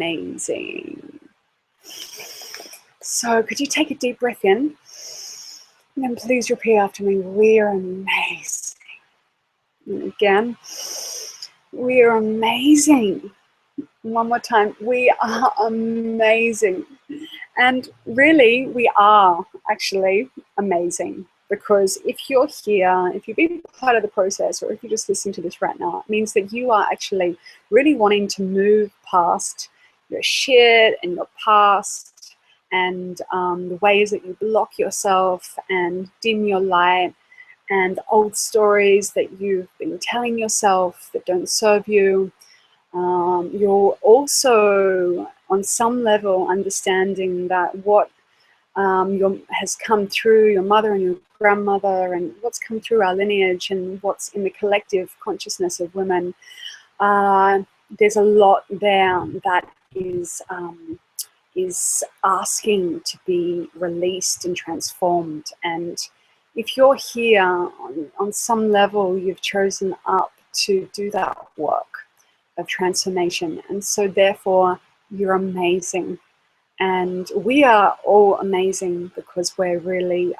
amazing. So could you take a deep breath in? And then please repeat after me, we are amazing. And again, we are amazing. One more time, we are amazing. And really, we are actually amazing, because if you're here, if you've been part of the process, or if you're just listening to this right now, it means that you are actually really wanting to move past your shit and your past and the ways that you block yourself and dim your light and old stories that you've been telling yourself that don't serve you. You're also, on some level, understanding that what has come through your mother and your grandmother, and what's come through our lineage, and what's in the collective consciousness of women, there's a lot there that is asking to be released and transformed. And if you're here, on some level, you've chosen up to do that work of transformation, and so therefore you're amazing. And we are all amazing because we're really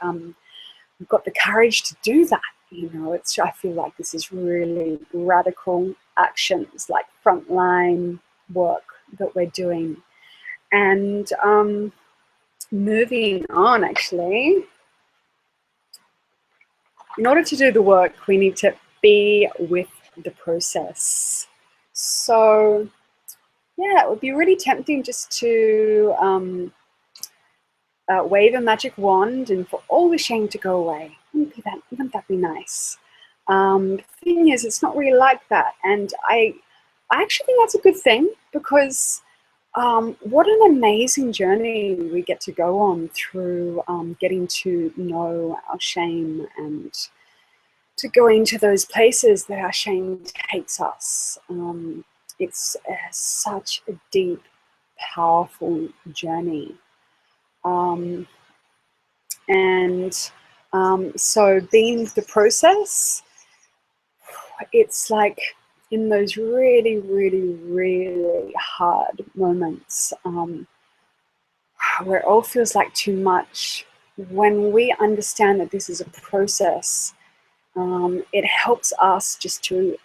we've got the courage to do that. You know, I feel like this is really radical actions, like frontline work that we're doing. And moving on, actually, in order to do the work, we need to be with the process. So yeah, it would be really tempting just to wave a magic wand and for all the shame to go away. Wouldn't that be nice? The thing is, it's not really like that. And I actually think that's a good thing, because what an amazing journey we get to go on through getting to know our shame and to go into those places that our shame takes us. It's such a deep, powerful journey. So being the process, it's like in those really, really, really hard moments where it all feels like too much, when we understand that this is a process, it helps us just to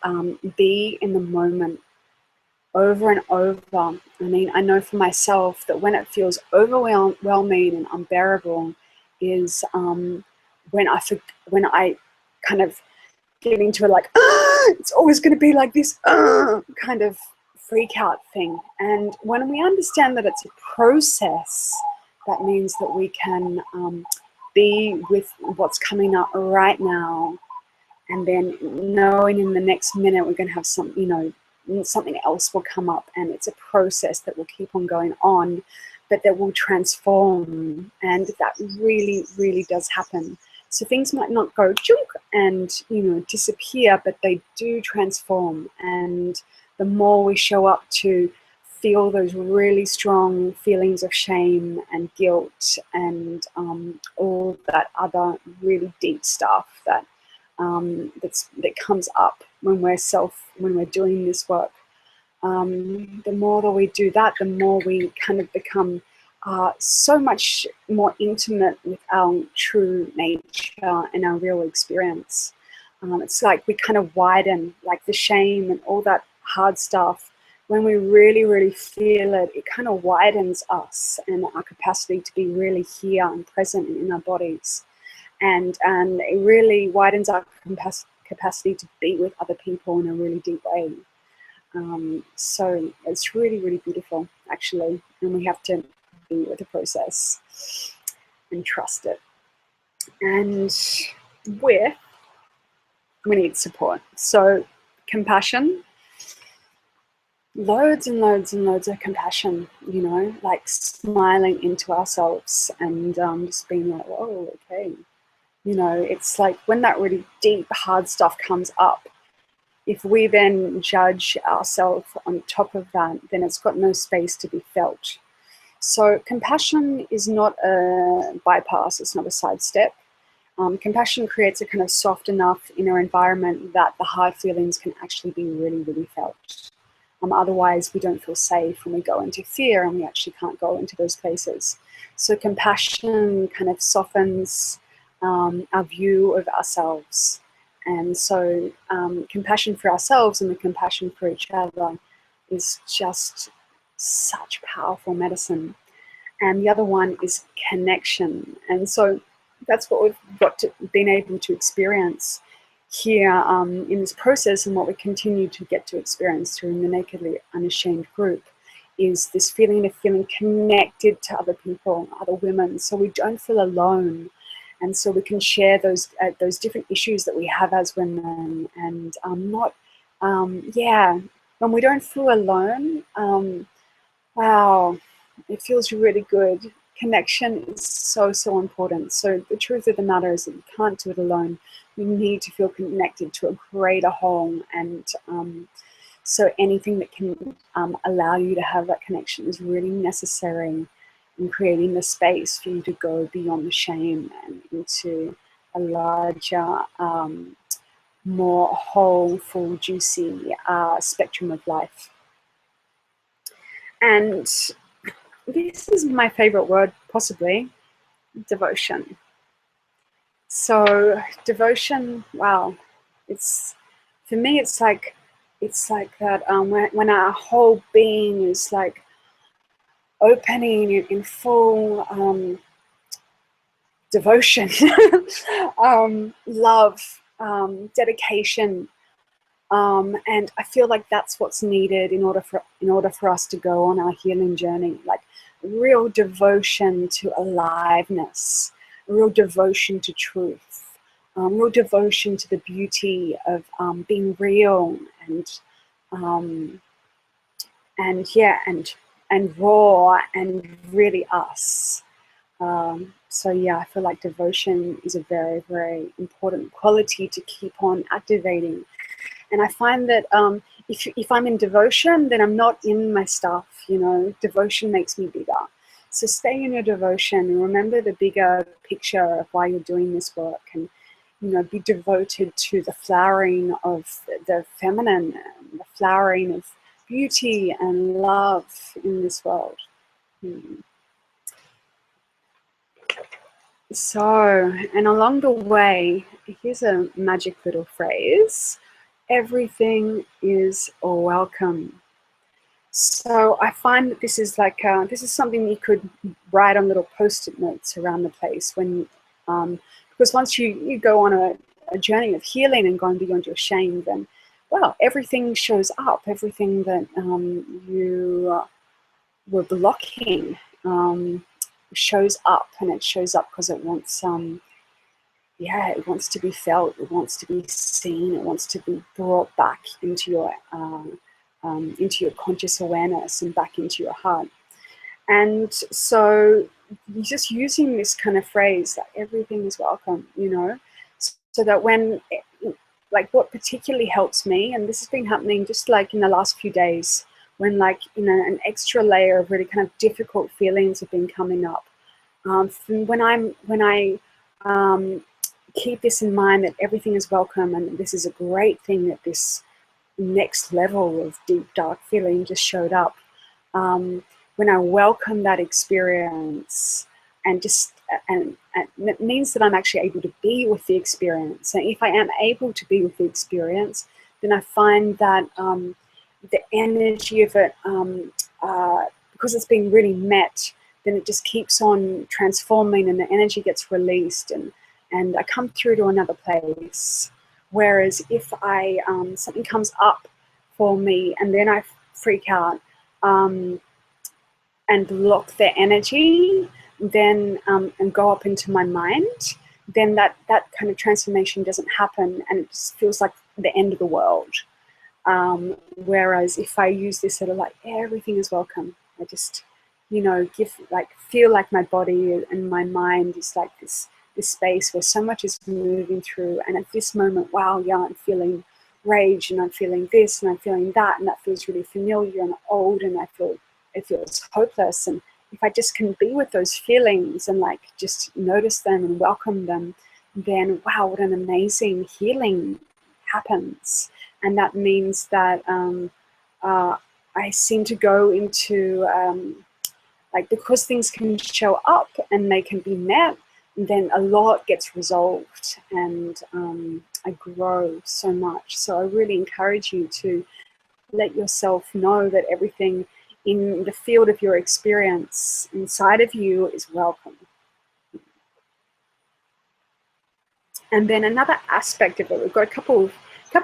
be in the moment over and over. I mean, I know for myself that when it feels overwhelming and unbearable is when I kind of get into it, like, it's always going to be like this kind of freak out thing. And when we understand that it's a process, that means that we can be with what's coming up right now, and then knowing in the next minute we're going to have some, you know, something else will come up, and it's a process that will keep on going on, but that will transform. And that really, really does happen. So things might not go junk and, you know, disappear, but they do transform. And the more we show up to feel those really strong feelings of shame and guilt and all that other really deep stuff that that comes up when we're doing this work, the more that we do that, the more we kind of become so much more intimate with our true nature and our real experience. It's like we kind of widen, like the shame and all that hard stuff. When we really, really feel it, it kind of widens us and our capacity to be really here and present in our bodies. And it really widens our capacity to be with other people in a really deep way. So it's really, really beautiful, actually. And we have to be with the process and trust it. And we need support. So compassion, loads and loads and loads of compassion, you know, like smiling into ourselves and just being like, whoa, okay. You know, it's like when that really deep, hard stuff comes up, if we then judge ourselves on top of that, then it's got no space to be felt. So compassion is not a bypass, it's not a sidestep. Compassion creates a kind of soft enough inner environment that the hard feelings can actually be really, really felt. Otherwise, we don't feel safe and we go into fear and we actually can't go into those places. So compassion kind of softens our view of ourselves. And so compassion for ourselves and the compassion for each other is just such powerful medicine. And the other one is connection. And so that's what we've been able to experience here in this process, and what we continue to get to experience through the Nakedly Unashamed group is this feeling of feeling connected to other people, other women, so we don't feel alone. And so we can share those different issues that we have as women, and when we don't feel alone, wow, it feels really good. Connection is so, so important. So the truth of the matter is that you can't do it alone. You need to feel connected to a greater whole, and so anything that can allow you to have that connection is really necessary in creating the space for you to go beyond the shame and into a larger, more whole, full, juicy spectrum of life. And this is my favorite word, possibly, devotion. So devotion, wow, for me, it's like that when our whole being is like opening in full devotion, love, dedication, and I feel like that's what's needed in order for us to go on our healing journey. Like real devotion to aliveness, real devotion to truth, real devotion to the beauty of being real and raw and really us. So yeah, I feel like devotion is a very, very important quality to keep on activating. And I find that if I'm in devotion, then I'm not in my stuff, you know. Devotion makes me bigger. So stay in your devotion and remember the bigger picture of why you're doing this work, and, you know, be devoted to the flowering of the feminine, and the flowering of beauty and love in this world. So, and along the way, here's a magic little phrase: everything is welcome. So I find that this is like this is something you could write on little post-it notes around the place when, because once you go on a journey of healing and going beyond your shame, then, well, everything shows up. Everything that you were blocking shows up, and it shows up because it wants it wants to be felt, it wants to be seen, it wants to be brought back into your conscious awareness and back into your heart. And so you're just using this kind of phrase, like everything is welcome, you know, so that when, like, what particularly helps me, and this has been happening just like in the last few days, when, like, you know, an extra layer of really kind of difficult feelings have been coming up. When I keep this in mind, that everything is welcome, and this is a great thing that this next level of deep, dark feeling just showed up. When I welcome that experience, and it means that I'm actually able to be with the experience. And if I am able to be with the experience, then I find that the energy of it, because it's being really met, then it just keeps on transforming, and the energy gets released, and I come through to another place. Whereas if I something comes up for me and then I freak out and block the energy, then and go up into my mind, then that kind of transformation doesn't happen, and it just feels like the end of the world. Whereas if I use this sort of like, everything is welcome, I just, you know, feel like my body and my mind is like this space where so much is moving through, and at this moment, wow, yeah, I'm feeling rage, and I'm feeling this, and I'm feeling that, and that feels really familiar and old, and it feels hopeless. And if I just can be with those feelings and like just notice them and welcome them, then wow, what an amazing healing happens. And that means that I seem to go into like, because things can show up and they can be met, then a lot gets resolved, and I grow so much. So I really encourage you to let yourself know that everything in the field of your experience inside of you is welcome. And then another aspect of it, we've got a couple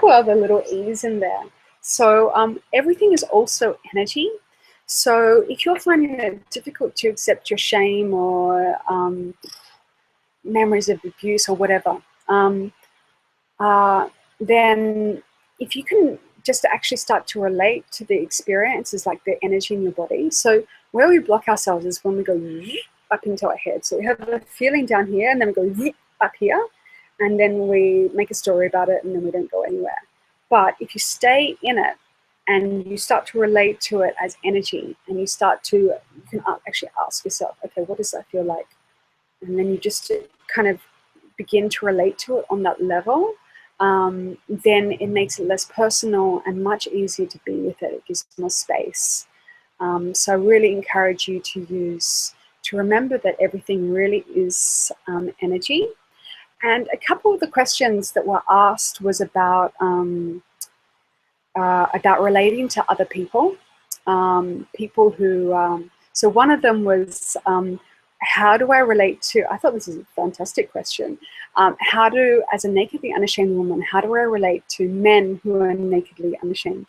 other little E's in there. So everything is also energy. So if you're finding it difficult to accept your shame or memories of abuse or whatever, then if you can just actually start to relate to the experiences, like the energy in your body. So where we block ourselves is when we go up into our head. So we have a feeling down here, and then we go up here, and then we make a story about it, and then we don't go anywhere. But if you stay in it and you start to relate to it as energy, and you can actually ask yourself, okay, what does that feel like? And then you just kind of begin to relate to it on that level. Then it makes it less personal and much easier to be with it. It gives more space. So I really encourage you to remember that everything really is energy. And a couple of the questions that were asked was about relating to other people. People who, so one of them was, how do I relate to, I thought this is a fantastic question. As a nakedly unashamed woman, how do I relate to men who are nakedly unashamed?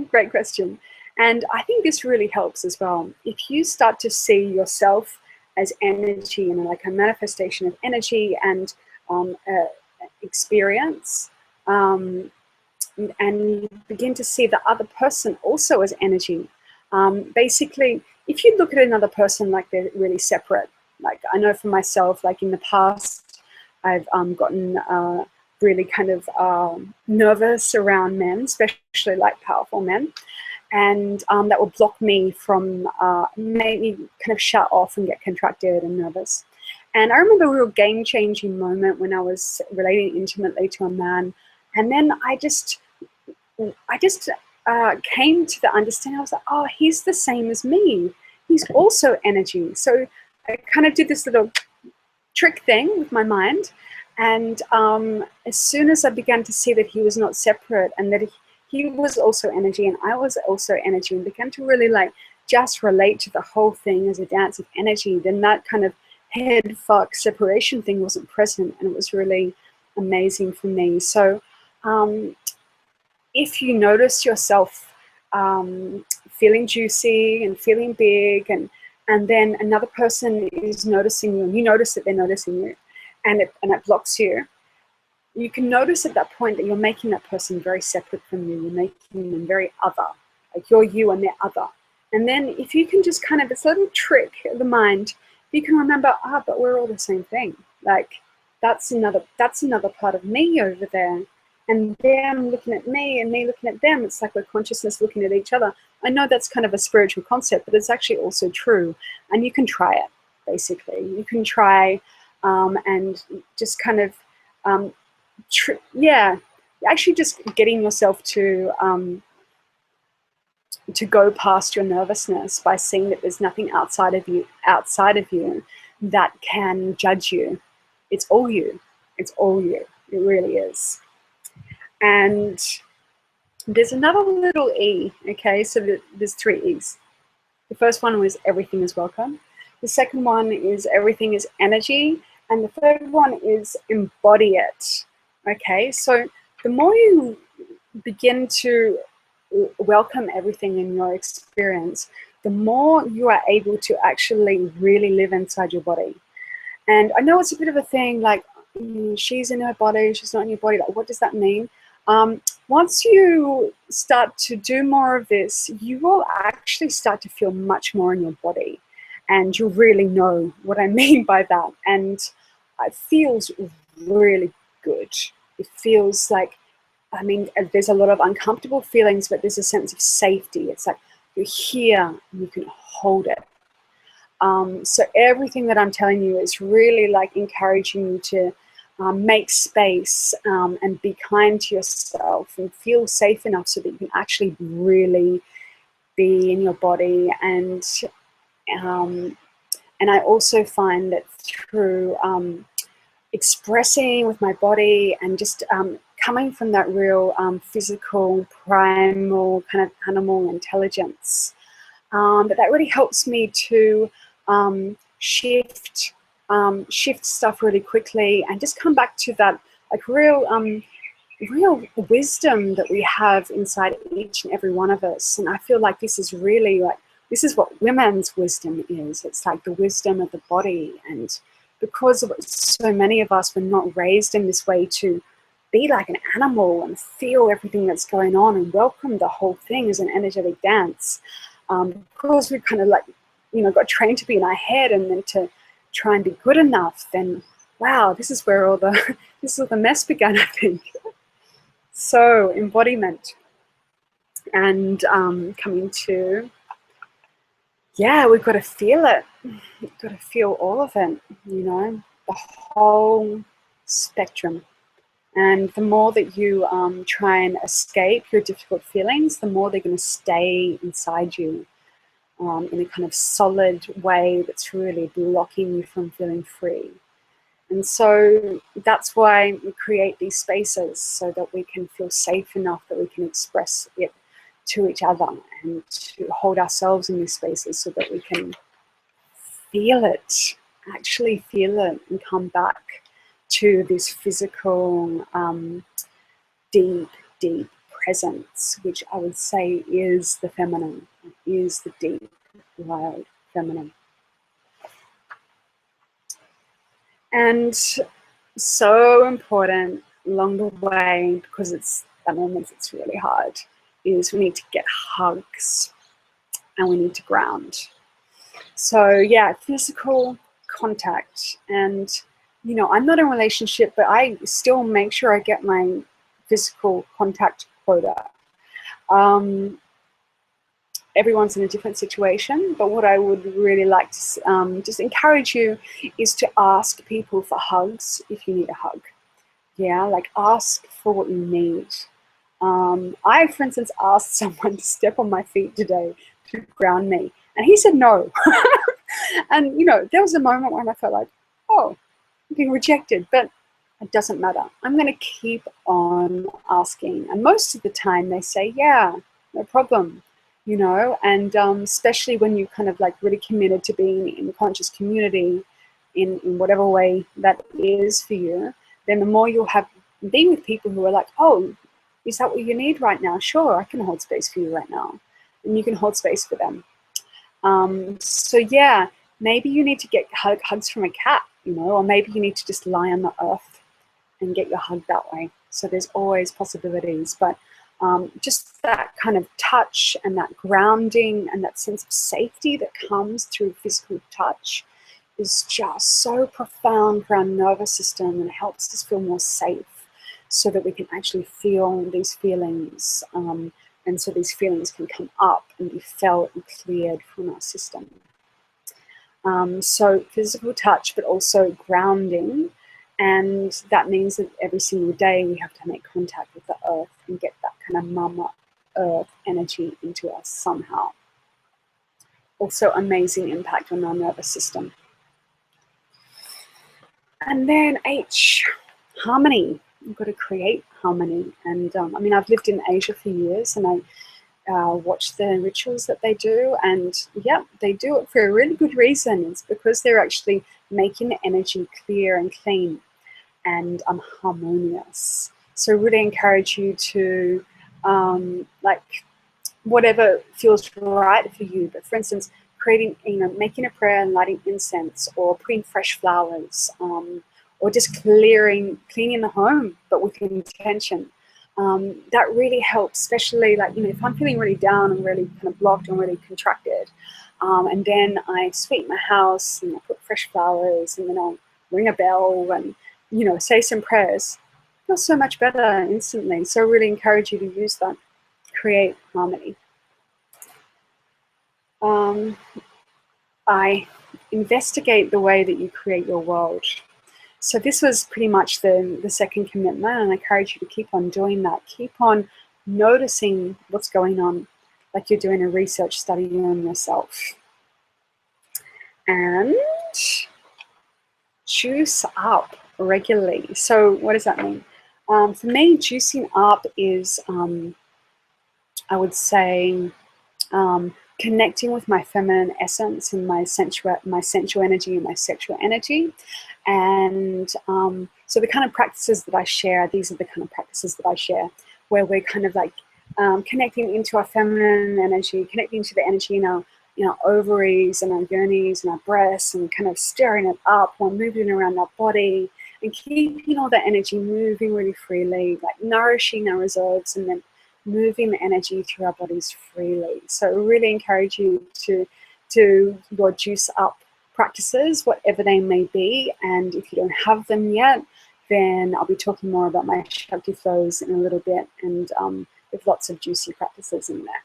Great question. And I think this really helps as well. If you start to see yourself as energy and like a manifestation of energy and experience, and you begin to see the other person also as energy. Basically, if you look at another person like they're really separate, like I know for myself, like in the past, I've gotten really kind of nervous around men, especially like powerful men. And that would block me from, make me kind of shut off and get contracted and nervous. And I remember a real game-changing moment when I was relating intimately to a man. And then I just came to the understanding. I was like, oh, he's the same as me. He's also energy. So I kind of did this little trick thing with my mind. And as soon as I began to see that he was not separate, and that he was also energy and I was also energy, and began to really like just relate to the whole thing as a dance of energy, then that kind of head fuck separation thing wasn't present, and it was really amazing for me. So if you notice yourself feeling juicy and feeling big, and then another person is noticing you, and you notice that they're noticing you, and it blocks you, you can notice at that point that you're making that person very separate from you. You're making them very other, like you're you and they're other. And then if you can just kind of, this little trick of the mind, you can remember, but we're all the same thing. Like that's another part of me over there. And them looking at me and me looking at them. It's like we're consciousness looking at each other. I know that's kind of a spiritual concept, but it's actually also true. And you can try it, basically. You can try and just kind of, actually just getting yourself to go past your nervousness by seeing that there's nothing outside of you that can judge you. It's all you. It's all you. It really is. And there's another little E, okay? So there's 3 E's. The first one was everything is welcome. The second one is everything is energy. And the third one is embody it, okay? So the more you begin to welcome everything in your experience, the more you are able to actually really live inside your body. And I know it's a bit of a thing, like, she's in her body, she's not in your body. Like, what does that mean? Once you start to do more of this, you will actually start to feel much more in your body. And you'll really know what I mean by that. And it feels really good. It feels like, I mean, there's a lot of uncomfortable feelings, but there's a sense of safety. It's like you're here and you can hold it. So everything that I'm telling you is really like encouraging you to make space and be kind to yourself and feel safe enough so that you can actually really be in your body. And I also find that through expressing with my body and just coming from that real physical, primal kind of animal intelligence, that really helps me to shift stuff really quickly and just come back to that like real wisdom that we have inside each and every one of us. And I feel like this is really like, this is what women's wisdom is. It's like the wisdom of the body. And because of so many of us were not raised in this way to be like an animal and feel everything that's going on and welcome the whole thing as an energetic dance, because we kind of like, you know, got trained to be in our head and then to try and be good enough, then wow, this is where all the this is where the mess began, I think. So embodiment and coming to, yeah, we've got to feel it. We've got to feel all of it, you know, the whole spectrum. And the more that you try and escape your difficult feelings, the more they're going to stay inside you in a kind of solid way that's really blocking you from feeling free. And so that's why we create these spaces, so that we can feel safe enough that we can express it to each other and to hold ourselves in these spaces so that we can feel it, actually feel it, and come back to this physical, deep, deep presence, which I would say is the feminine, is the deep, wild feminine. And so important along the way, because it's at moments it's really hard, is we need to get hugs and we need to ground. So yeah, physical contact. And you know, I'm not in a relationship, but I still make sure I get my physical contact quota. Everyone's in a different situation, but what I would really like to just encourage you is to ask people for hugs if you need a hug. Yeah, like ask for what you need. I, for instance, asked someone to step on my feet today to ground me, and he said no. And you know, there was a moment when I felt like, oh, I'm being rejected, but it doesn't matter. I'm going to keep on asking, and most of the time they say, yeah, no problem. You know, and especially when you kind of like really committed to being in the conscious community in whatever way that is for you, then the more you'll have been with people who are like, oh, is that what you need right now? Sure, I can hold space for you right now. And you can hold space for them. So yeah, maybe you need to get hugs from a cat, you know, or maybe you need to just lie on the earth and get your hug that way. So there's always possibilities, but just that kind of touch and that grounding and that sense of safety that comes through physical touch is just so profound for our nervous system, and helps us feel more safe so that we can actually feel these feelings, and so these feelings can come up and be felt and cleared from our system. So physical touch, but also grounding. And that means that every single day we have to make contact with the earth and get that kind of mama earth energy into us somehow. Also amazing impact on our nervous system. And then H, harmony. You've got to create harmony. And I mean, I've lived in Asia for years, and I watch the rituals that they do, and yeah, they do it for a really good reason. It's because they're actually making the energy clear and clean and harmonious. So really encourage you to like whatever feels right for you. But for instance, creating, you know, making a prayer and lighting incense, or putting fresh flowers, or just cleaning the home, but with intention. That really helps, especially like, you know, if I'm feeling really down and really kind of blocked and really contracted, and then I sweep my house and I put fresh flowers, and then I'll ring a bell and, you know, say some prayers, it feels so much better instantly. So I really encourage you to use that. Create harmony. I investigate the way that you create your world. So this was pretty much the second commitment, and I encourage you to keep on doing that. Keep on noticing what's going on, like you're doing a research study on yourself. And juice up regularly. So what does that mean? For me, juicing up is, I would say, connecting with my feminine essence and my sensual energy and my sexual energy. And so the kind of practices that I share, these are the kind of practices that I share, where we're kind of like connecting into our feminine energy, connecting to the energy in our ovaries and our yonis and our breasts, and kind of stirring it up while moving around our body and keeping all that energy moving really freely, like nourishing our reserves and then moving the energy through our bodies freely. So I really encourage you to do your juice up practices, whatever they may be. And if you don't have them yet, then I'll be talking more about my Shakti flows in a little bit, and with lots of juicy practices in there.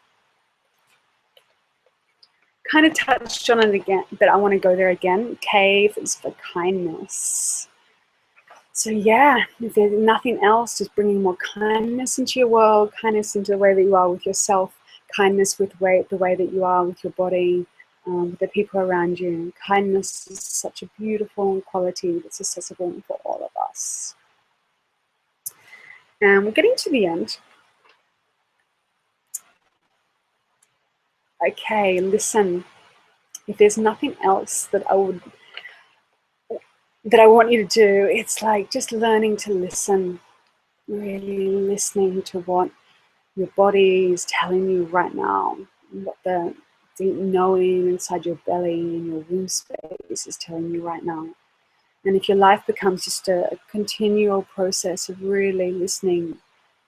Kind of touched on it again, but I want to go there again. Cave is for kindness. So yeah, if there's nothing else, just bringing more kindness into your world, kindness into the way that you are with yourself, kindness with the way that you are with your body, with the people around you. Kindness is such a beautiful quality that's accessible for all of us. And we're getting to the end. Okay, listen. If there's nothing else that I want you to do, it's like just learning to listen, really listening to what your body is telling you right now, what the deep knowing inside your belly and your womb space is telling you right now. And if your life becomes just a continual process of really listening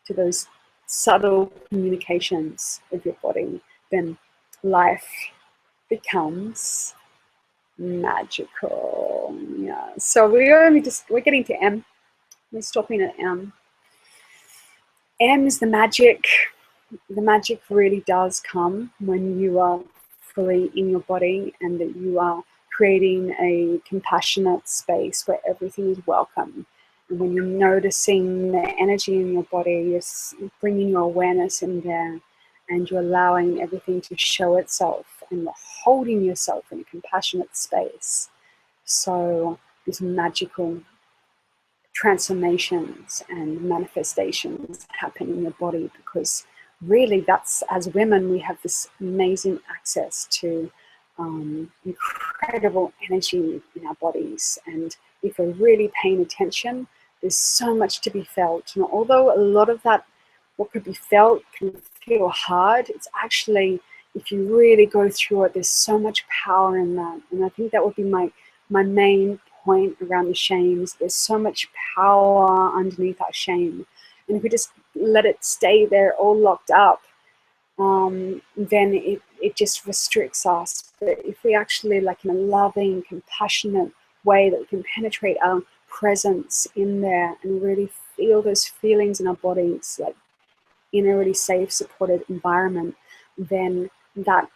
to those subtle communications of your body, then life becomes magical. Yeah. So we're getting to M. We're stopping at M. M is the magic. The magic really does come when you are fully in your body and that you are creating a compassionate space where everything is welcome. And when you're noticing the energy in your body, you're bringing your awareness in there, and you're allowing everything to show itself, and you're holding yourself in a compassionate space. So these magical transformations and manifestations happen in your body, because really that's, as women, we have this amazing access to incredible energy in our bodies. And if we're really paying attention, there's so much to be felt. And although a lot of that, what could be felt, can feel hard, it's actually, if you really go through it, there's so much power in that. And I think that would be my main point around the shames. There's so much power underneath our shame. And if we just let it stay there all locked up, then it just restricts us. But if we actually, like in a loving, compassionate way, that we can penetrate our presence in there and really feel those feelings in our bodies, like in a really safe, supported environment, then that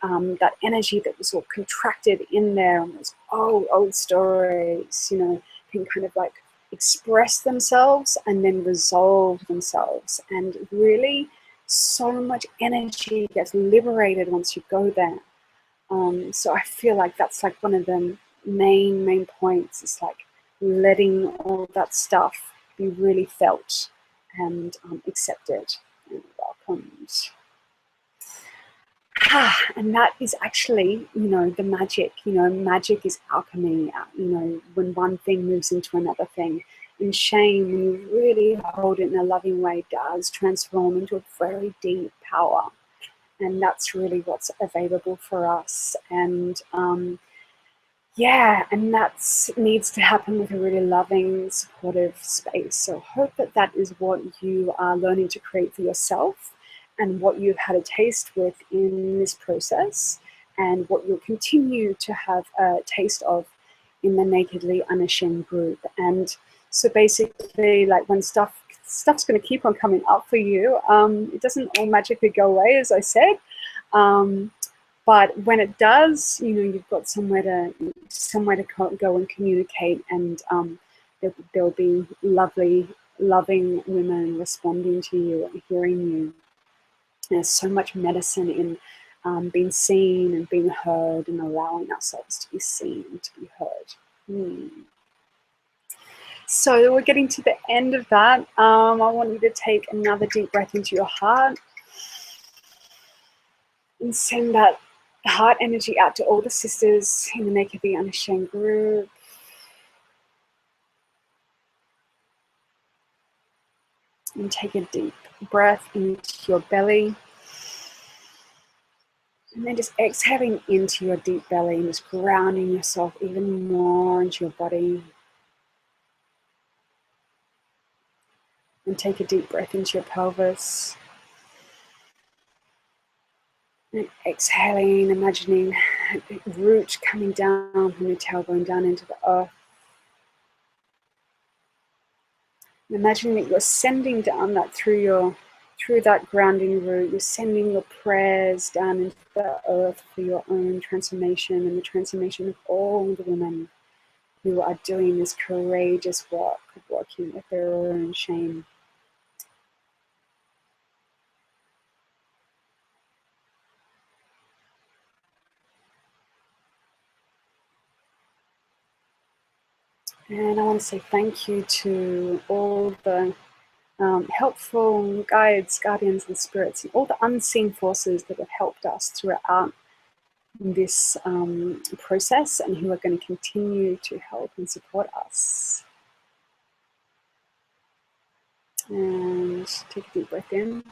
energy that was all contracted in there, and those old stories, can kind of like express themselves and then resolve themselves. And really, so much energy gets liberated once you go there. So I feel like that's like one of the main points. It's like letting all that stuff be really felt and accepted and welcomed. And that is actually, the magic. Magic is alchemy. When one thing moves into another thing. And shame, when you really hold it in a loving way, does transform into a very deep power. And that's really what's available for us. And and that needs to happen with a really loving, supportive space. So I hope that is what you are learning to create for yourself, and what you've had a taste with in this process, and what you'll continue to have a taste of in the Nakedly Unashamed group. And so basically, like, when stuff's going to keep on coming up for you, it doesn't all magically go away, as I said. But when it does, you've got somewhere to go and communicate and there'll be lovely, loving women responding to you and hearing you. There's so much medicine in being seen and being heard, and allowing ourselves to be seen, to be heard. So we're getting to the end of that. I want you to take another deep breath into your heart and send that heart energy out to all the sisters in the Make It Be Unashamed group. And take a deep breath into your belly. And then just exhaling into your deep belly and just grounding yourself even more into your body. And take a deep breath into your pelvis. And exhaling, imagining a root coming down from your tailbone down into the earth. And imagining that you're sending down that through that grounding root, you're sending your prayers down into the earth for your own transformation and the transformation of all the women who are doing this courageous work of working with their own shame. And I want to say thank you to all the helpful guides, guardians, and spirits, and all the unseen forces that have helped us throughout this process, and who are going to continue to help and support us. And take a deep breath in.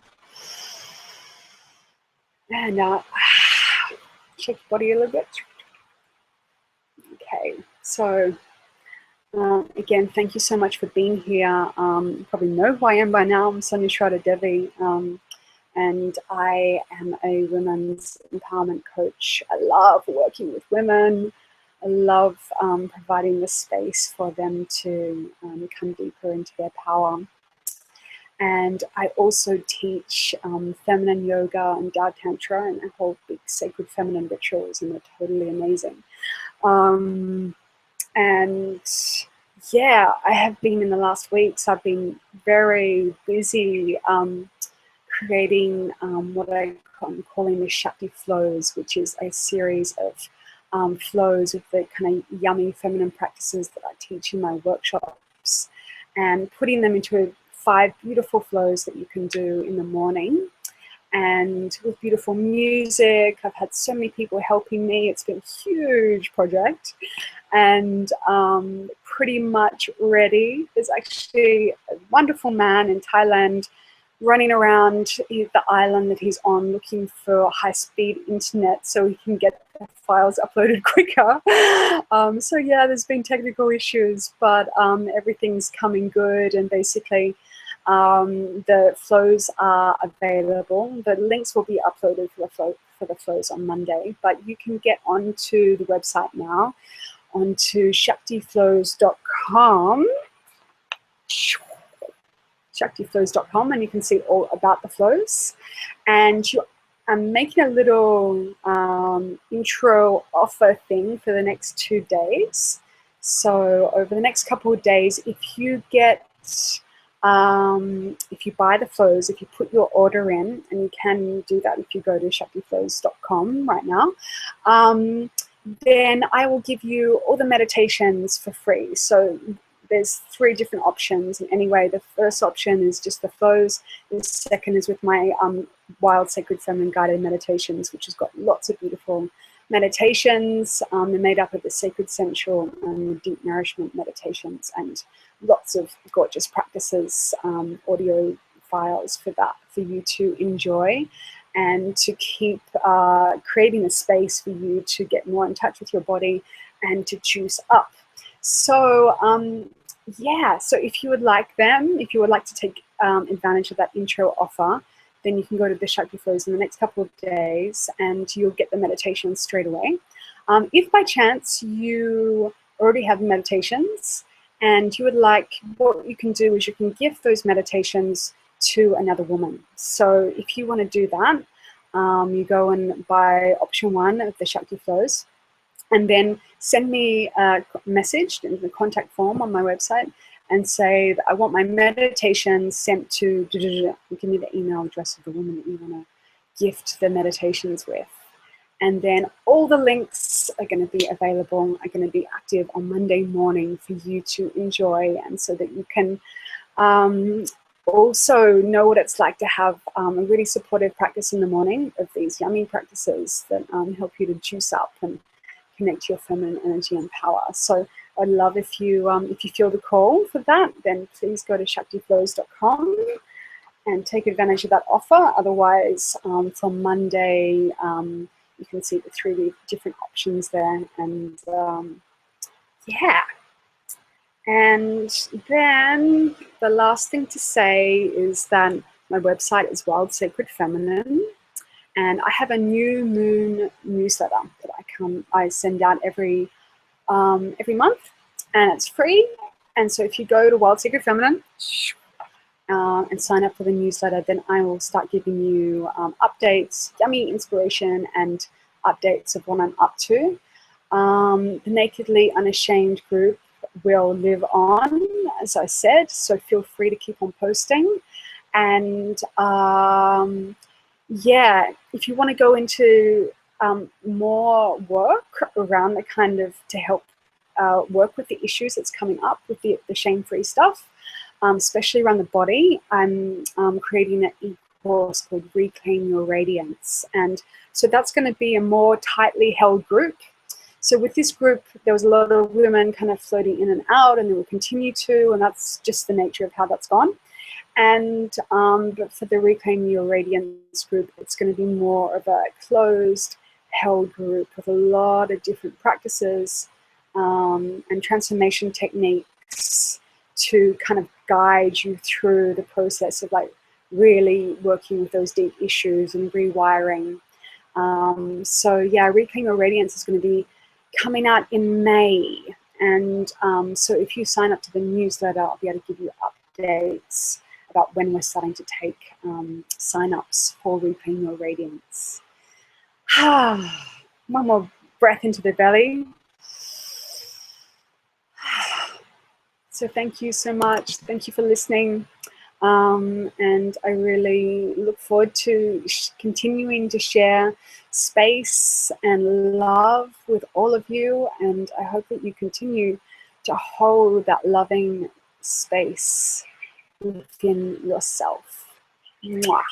And shake your body a little bit. Okay, so again, thank you so much for being here. You probably know who I am by now. I'm Sonja Shradha Devi, and I am a women's empowerment coach. I love working with women. I love providing the space for them to come deeper into their power. And I also teach feminine yoga and Dao Tantra, and I hold big sacred feminine rituals, and they're totally amazing. And yeah, I have been in the last weeks, I've been very busy creating what I'm calling the Shakti flows, which is a series of flows of the kind of yummy feminine practices that I teach in my workshops, and putting them into 5 beautiful flows that you can do in the morning, and with beautiful music. I've had so many people helping me. It's been a huge project, and pretty much ready. There's actually a wonderful man in Thailand running around the island that he's on, looking for high-speed internet so he can get the files uploaded quicker. So yeah, there's been technical issues, but everything's coming good, and basically the flows are available. The links will be uploaded for the flows on Monday, but you can get onto the website now, onto shaktiflows.com. shaktiflows.com, and you can see all about the flows. And I'm making a little intro offer thing for the next 2 days. So over the next couple of days, if you buy the flows, if you put your order in, and you can do that if you go to shaktiflows.com right now, then I will give you all the meditations for free. So there's 3 different options. And anyway, the first option is just the flows. The second is with my Wild Sacred Feminine Guided Meditations, which has got lots of beautiful meditations. They're made up of the Sacred Sensual and the Deep Nourishment meditations, and lots of gorgeous practices, audio files for you to enjoy, and to keep creating a space for you to get more in touch with your body and to juice up. So yeah, so if you would like to take advantage of that intro offer, then you can go to the Shakti Flows in the next couple of days, and you'll get the meditation straight away. If by chance you already have meditations and you would like, what you can do is you can gift those meditations to another woman. So if you want to do that, you go and buy option 1 of the Shakti Flows, and then send me a message in the contact form on my website and say that I want my meditation sent to, give me the email address of the woman that you want to gift the meditations with. And then all the links are going to be available, are going to be active on Monday morning for you to enjoy, and so that you can also know what it's like to have a really supportive practice in the morning of these yummy practices that help you to juice up and connect to your feminine energy and power. So I'd love if you feel the call for that, then please go to shaktiflows.com and take advantage of that offer. Otherwise, from Monday, you can see the 3 different options there. And yeah. And then the last thing to say is that my website is Wild Sacred Feminine, and I have a new moon newsletter that I send out every month, and it's free. And so if you go to Wild Sacred Feminine and sign up for the newsletter, then I will start giving you updates, yummy inspiration, and updates of what I'm up to. The Nakedly Unashamed group will live on, as I said, so feel free to keep on posting. And yeah, if you want to go into more work around the kind of, to help work with the issues that's coming up with the shame-free stuff, especially around the body, I'm creating an e-course called Reclaim Your Radiance. And so that's going to be a more tightly held group. So with this group, there was a lot of women kind of floating in and out, and they will continue to, and that's just the nature of how that's gone. And but for the Reclaim Your Radiance group, it's going to be more of a closed, held group with a lot of different practices and transformation techniques to kind of guide you through the process of like really working with those deep issues and rewiring. So yeah, Reclaim Your Radiance is going to be coming out in May. And so if you sign up to the newsletter, I'll be able to give you updates about when we're starting to take sign-ups for Reclaim Your Radiance. One more breath into the belly. So thank you so much. Thank you for listening. And I really look forward to continuing to share space and love with all of you. And I hope that you continue to hold that loving space within yourself. Mwah.